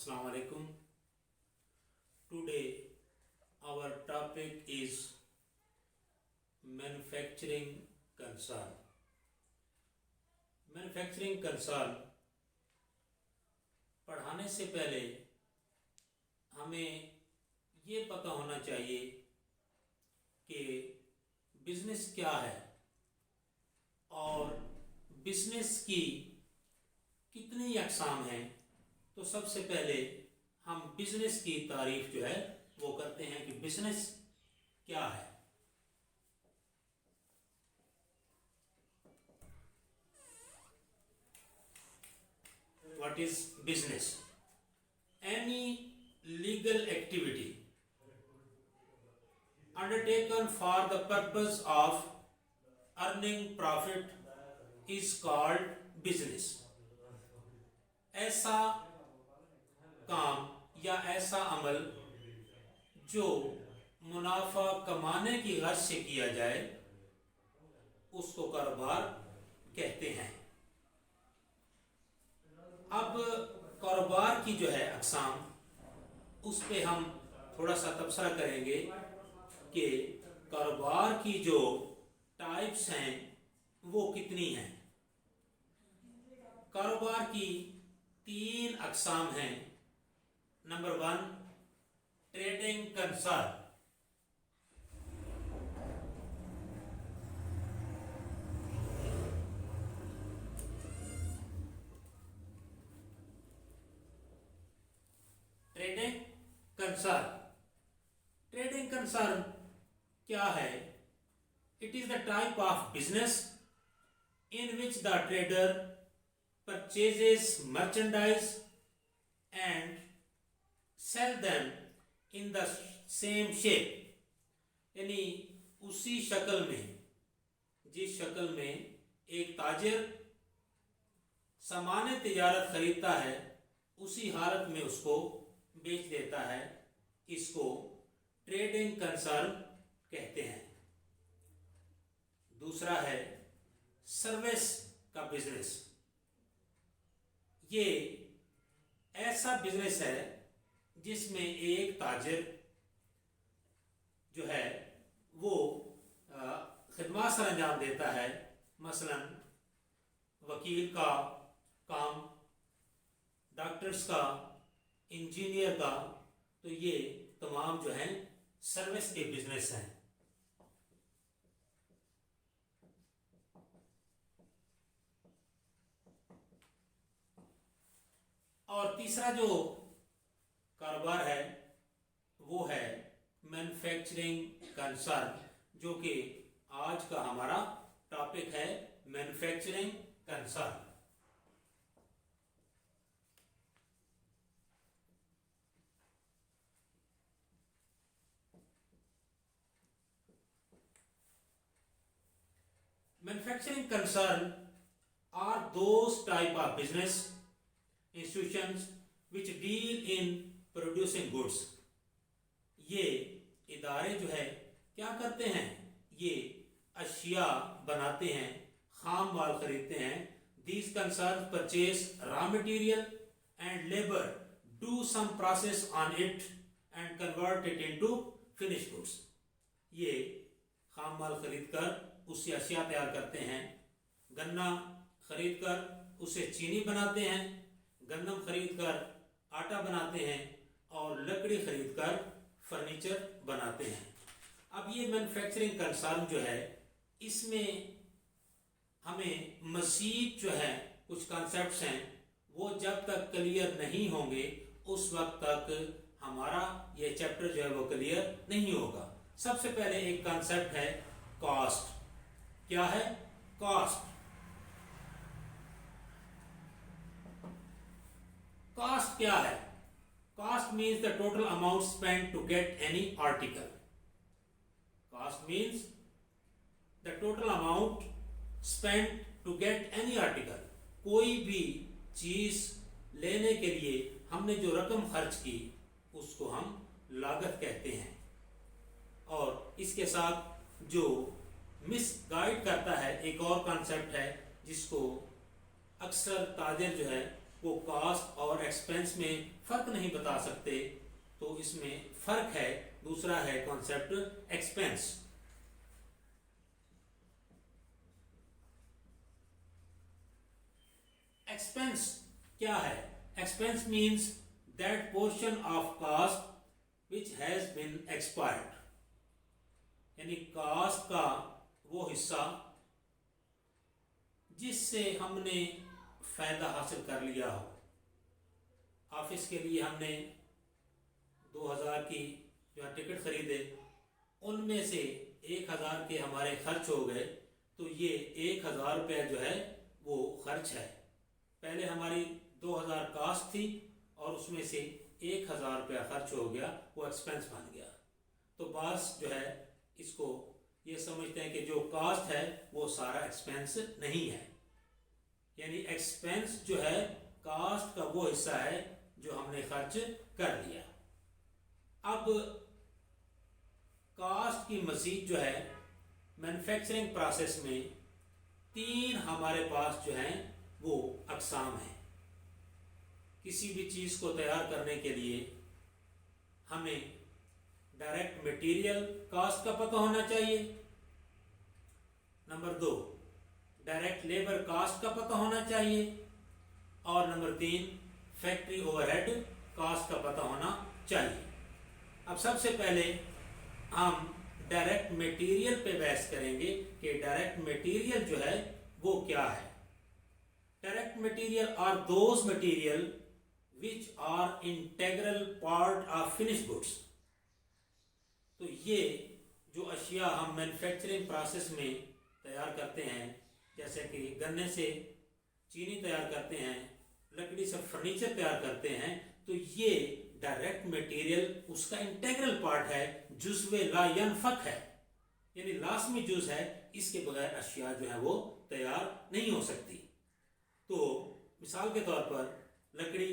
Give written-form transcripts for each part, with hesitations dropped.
Assalamu alaikum. Today our topic is manufacturing concern. Manufacturing concern पढ़ाने से पहले हमें ये पता होना चाहिए कि बिजनेस क्या है और बिजनेस की कितनी अक़साम हैं। तो सबसे पहले हम बिजनेस की तारीफ जो है वो करते हैं कि बिजनेस क्या है। What is business? Any legal activity undertaken for the purpose of earning profit is called business. ऐसा काम या ऐसा अमल जो मुनाफा कमाने की गर्ज से किया जाए उसको कारोबार कहते हैं। अब कारोबार की जो है अक़साम उस पे हम थोड़ा सा तबसरा करेंगे कि कारोबार की जो टाइप्स हैं वो कितनी हैं। कारोबार की 3 अक़साम हैं। Number 1, trading concern. Trading concern trading concern क्या है? It is the type of business in which the trader purchases merchandise and sell them in the same shape, यानी उसी शक्ल में, जिस शक्ल में एक ताजिर सामान तिजारत खरीदता है उसी हालत में उसको बेच देता है। इसको ट्रेडिंग कंसर्न कहते हैं। दूसरा है सर्विस का बिजनेस। ये ऐसा बिजनेस है जिसमें एक ताजिर जो है वो खिदमत सर अंजाम देता है। मसलन वकील का काम, डॉक्टर्स का, इंजीनियर का, तो ये तमाम जो हैं सर्विस के बिजनेस हैं। और तीसरा जो कारोबार है वो है मैन्युफैक्चरिंग कंसर्न, जो कि आज का हमारा टॉपिक है, manufacturing concern. Manufacturing concern are those type of business institutions which deal in producing goods. ये इदारे जो है क्या करते हैं? ये अशिया बनाते हैं, खाम माल खरीदते हैं। These concerns purchase raw material and labor, do some process on it and convert it into finished goods. ये खाम माल खरीद कर उससे अशिया तैयार करते हैं। गन्ना खरीद कर उससे चीनी बनाते हैं, गंदम खरीद कर आटा बनाते हैं और लकड़ी खरीद कर फर्नीचर बनाते हैं। अब ये मैन्युफैक्चरिंग कंसर्न जो है इसमें हमें मज़ीद जो है कुछ कॉन्सेप्ट्स हैं वो जब तक क्लियर नहीं होंगे उस वक्त तक हमारा ये चैप्टर जो है वो क्लियर नहीं होगा। सबसे पहले एक कॉन्सेप्ट है कॉस्ट। क्या है कॉस्ट? कॉस्ट क्या है? Cost means the total amount spent to get any article. Cost means the total amount spent to get any article. कोई भी चीज लेने के लिए हमने जो रकम खर्च की उसको हम लागत कहते हैं। और इसके साथ जो मिसगाइड करता है एक और कॉन्सेप्ट है जिसको अक्सर ताजिर जो है वो कॉस्ट और एक्सपेंस में फर्क नहीं बता सकते, तो इसमें फर्क है। दूसरा है कॉन्सेप्ट एक्सपेंस। एक्सपेंस क्या है? Expense means that portion of cost which has been expired, यानी कास्ट का वो हिस्सा जिससे हमने फायदा हासिल कर लिया हो। ऑफिस के लिए हमने 2000 की जो टिकट खरीदे, उनमें से 1000 के हमारे खर्च हो गए, तो ये 1000 रुपया जो है वो खर्च है। पहले हमारी 2000 कास्ट थी और उसमें से 1000 रुपया खर्च हो गया, वो एक्सपेंस बन गया। तो बॉस जो है इसको ये समझते हैं कि जो कास्ट है वो सारा एक्सपेंस नहीं है, यानी एक्सपेंस जो है कास्ट का वो हिस्सा है जो हमने खर्च कर लिया। अब कास्ट की मजीद जो है मैन्युफैक्चरिंग प्रोसेस में 3 हमारे पास जो हैं वो अकसाम हैं। किसी भी चीज़ को तैयार करने के लिए हमें डायरेक्ट मटेरियल कास्ट का पता होना चाहिए। नंबर 2, डायरेक्ट लेबर कास्ट का पता होना चाहिए। और नंबर 3, फैक्ट्री ओवरहेड कास्ट का पता होना चाहिए। अब सबसे पहले हम डायरेक्ट मटेरियल पे बहस करेंगे कि डायरेक्ट मटेरियल जो है वो क्या है। Direct material are those material which are integral part of finish goods. तो ये जो अशिया हम मैन्युफैक्चरिंग प्रोसेस में तैयार करते हैं, जैसे कि गन्ने से चीनी तैयार करते हैं, लकड़ी से फर्नीचर तैयार करते हैं, तो ये डायरेक्ट मटेरियल उसका इंटेग्रल पार्ट है, जुज़्वे ला यनफक है, यानी लाजमी जुज़ है। इसके बगैर अशिया जो है वो तैयार नहीं हो सकती। तो मिसाल के तौर पर लकड़ी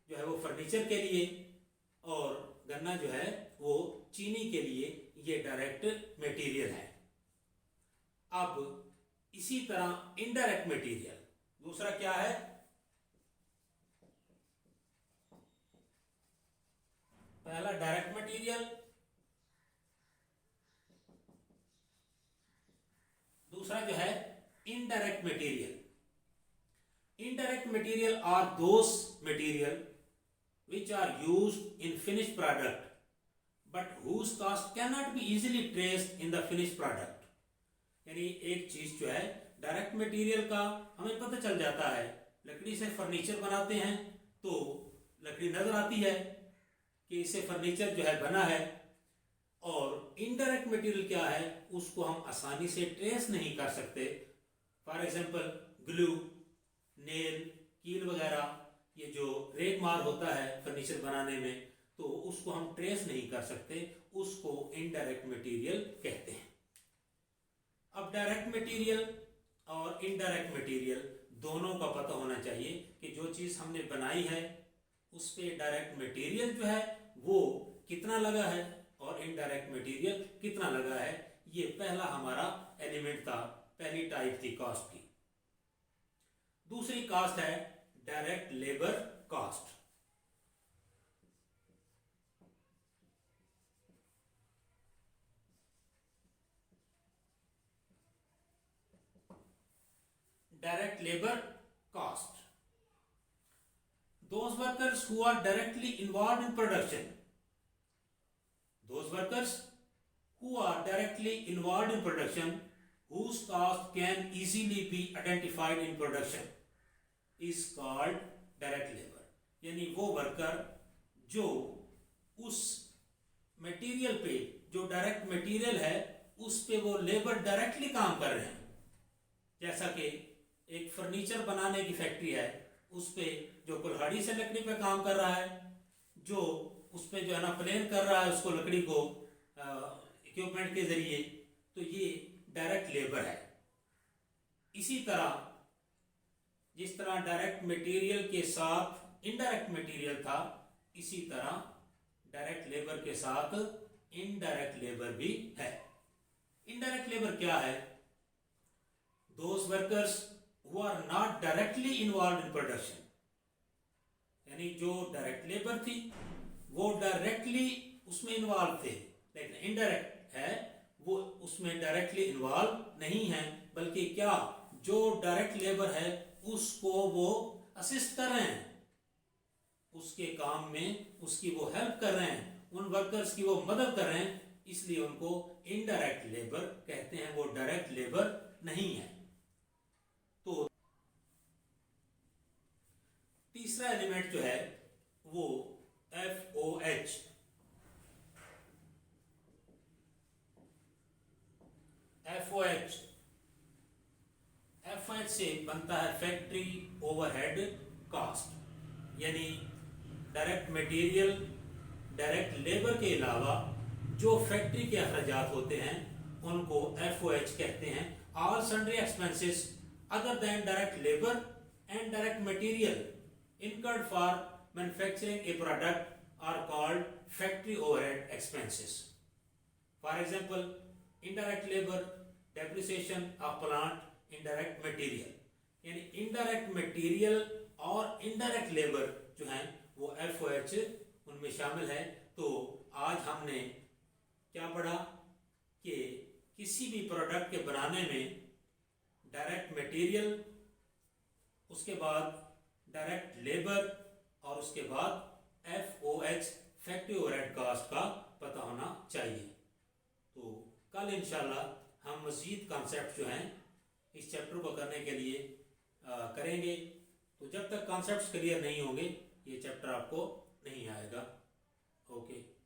जो है वो फर्नीचर के लिए और गन्ना जो है वो चीनी के लिए ये डायरेक्ट मटेरियल है। अब इसी तरह इनडायरेक्ट मटेरियल दूसरा क्या है? पहला डायरेक्ट मटेरियल, दूसरा जो है indirect material. Indirect material are those material which are used in finished product but whose cost cannot be easily traced in the finished product। यानी एक चीज जो है डायरेक्ट मटेरियल का हमें पता चल जाता है। लकड़ी से फर्नीचर बनाते हैं तो लकड़ी नजर आती है कि इससे फर्नीचर जो है बना है, और इनडायरेक्ट मटेरियल क्या है उसको हम आसानी से ट्रेस नहीं कर सकते। फॉर एग्जांपल ग्लू, नेल, कील वगैरह, ये जो रेग मार होता है फर्नीचर बनाने में, तो उसको हम ट्रेस नहीं कर सकते, उसको इनडायरेक्ट मटेरियल कहते हैं। अब डायरेक्ट मटेरियल और इनडायरेक्ट मटेरियल दोनों का पता होना चाहिए कि जो चीज़ हमने बनाई है उस पे डायरेक्ट मटेरियल जो है वो कितना लगा है और इनडायरेक्ट मटेरियल कितना लगा है। ये पहला हमारा एलिमेंट था, पहली टाइप थी कास्ट की। दूसरी कास्ट है direct labour cost. Direct labor cost, those workers who are directly involved in production, those workers who are directly involved in production whose cost can easily be identified in production is called direct labor। यानी वो worker जो उस material पे, जो direct material है उस पे वो लेबर डायरेक्टली काम कर रहे हैं। जैसा कि एक फर्नीचर बनाने की फैक्ट्री है, उस पे जो कुल्हाड़ी से लकड़ी पे काम कर रहा है, जो उस पे जो है ना प्लेन कर रहा है उसको लकड़ी को इक्विपमेंट के जरिए, तो ये डायरेक्ट लेबर है। इसी तरह जिस तरह डायरेक्ट मटेरियल के साथ इनडायरेक्ट मटेरियल था, इसी तरह डायरेक्ट लेबर के साथ इनडायरेक्ट लेबर भी है। इनडायरेक्ट लेबर क्या है? Those workers who are not directly involved in production, यानी जो डायरेक्ट लेबर थी वो डायरेक्टली उसमें इन्वॉल्व थे, लेकिन इनडायरेक्ट है वो उसमें डायरेक्टली इन्वॉल्व नहीं है, बल्कि क्या जो डायरेक्ट लेबर है उसको वो असिस्ट कर रहे हैं, उसके काम में उसकी वो हेल्प कर रहे हैं, उन वर्कर्स की वो मदद कर रहे हैं, इसलिए उनको इनडायरेक्ट लेबर कहते हैं, वो डायरेक्ट लेबर नहीं है। तो तीसरा एलिमेंट जो है वो FOH, FOH से बनता है फैक्ट्री ओवरहेड कास्ट, यानी डायरेक्ट मटेरियल, डायरेक्ट लेबर के अलावा जो फैक्ट्री के अखराजात होते हैं उनको FOH कहते हैं। All sundry expenses other than direct labour and direct material incurred for manufacturing a product are called factory overhead expenses. For example, indirect labor, depreciation of plant, indirect material, यानी indirect material और indirect labor जो हैं वो FOH उनमें शामिल है। तो आज हमने क्या पढ़ा कि किसी भी प्रोडक्ट के बनाने में डायरेक्ट मटेरियल, उसके बाद डायरेक्ट लेबर और उसके बाद FOH फैक्ट्री ओवरहेड कास्ट का पता होना चाहिए। तो कल इंशाल्लाह हम मज़ीद कॉन्सेप्ट जो हैं इस चैप्टर को करने के लिए करेंगे। तो जब तक कॉन्सेप्ट्स क्लियर नहीं होंगे ये चैप्टर आपको नहीं आएगा। ओके।